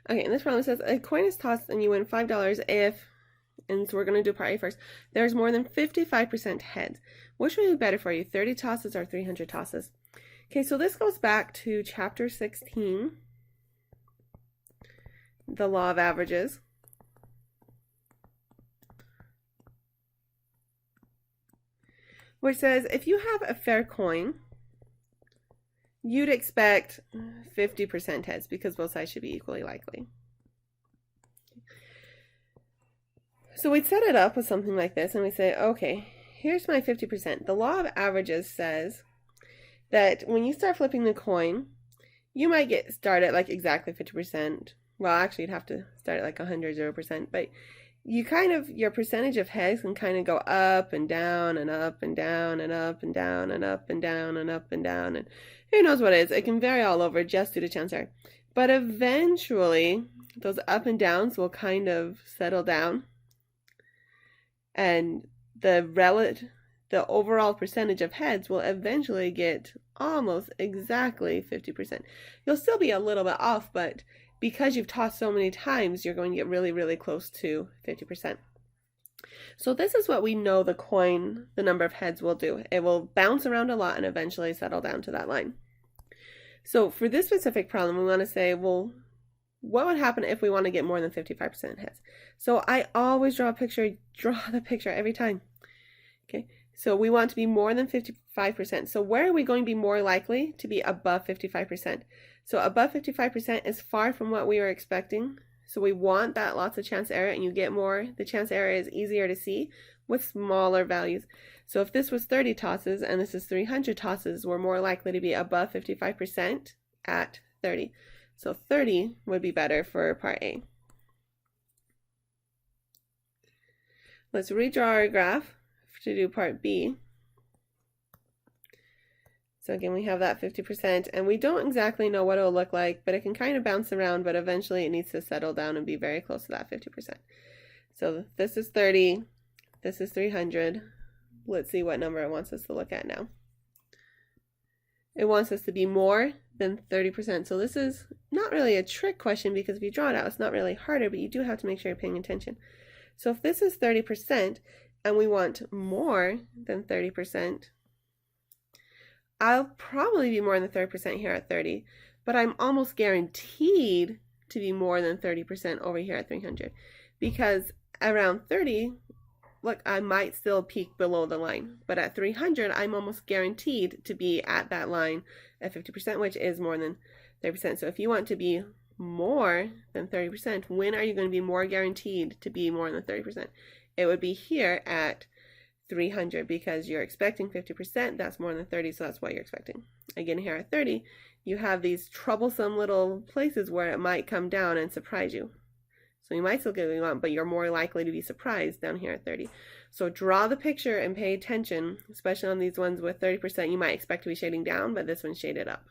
Okay, and this problem says a coin is tossed and you win $5 if, and so we're going to do part A first, there's more than 55% heads. Which would be better for you, 30 tosses or 300 tosses? Okay, so this goes back to chapter 16, the law of averages. Which says if you have a fair coin, you'd expect 50% heads because both sides should be equally likely. So we'd set it up with something like this and we say, okay, here's my 50%. The law of averages says that when you start flipping the coin, you might get started at like exactly 50%. Well, actually, you'd have to start at like 100, 0%, but you kind of, your percentage of heads can kind of go up and down and up and down and up and down and up and down and up and down, and who knows what it is. It can vary all over just due to chance error. But eventually, those up and downs will kind of settle down, and the overall percentage of heads will eventually get almost exactly 50%. You'll still be a little bit off, but because you've tossed so many times, you're going to get really, really close to 50%. So this is what we know the coin, the number of heads will do. It will bounce around a lot and eventually settle down to that line. So for this specific problem, we want to say, well, what would happen if we want to get more than 55% heads? So I always draw the picture every time. Okay, so we want to be more than 55%. So where are we going to be more likely to be above 55%? So above 55% is far from what we were expecting. So we want that lots of chance error, and you get more. The chance error is easier to see with smaller values. So if this was 30 tosses and this is 300 tosses, we're more likely to be above 55% at 30. So 30 would be better for part A. Let's redraw our graph to do part B. So again, we have that 50%, and we don't exactly know what it'll look like, but it can kind of bounce around, but eventually it needs to settle down and be very close to that 50%. So this is 30, this is 300. Let's see what number it wants us to look at now. It wants us to be more than 30%. So this is not really a trick question, because if you draw it out, it's not really harder, but you do have to make sure you're paying attention. So if this is 30% and we want more than 30%, I'll probably be more than 30% here at 30, but I'm almost guaranteed to be more than 30% over here at 300, because around 30, look, I might still peak below the line, but at 300, I'm almost guaranteed to be at that line at 50%, which is more than 30%. So if you want to be more than 30%, when are you going to be more guaranteed to be more than 30%? It would be here at 300, because you're expecting 50%, that's more than 30, so that's what you're expecting. Again, here at 30, you have these troublesome little places where it might come down and surprise you. So you might still get what you want, but you're more likely to be surprised down here at 30. So draw the picture and pay attention, especially on these ones with 30%. You might expect to be shading down, but this one's shaded up.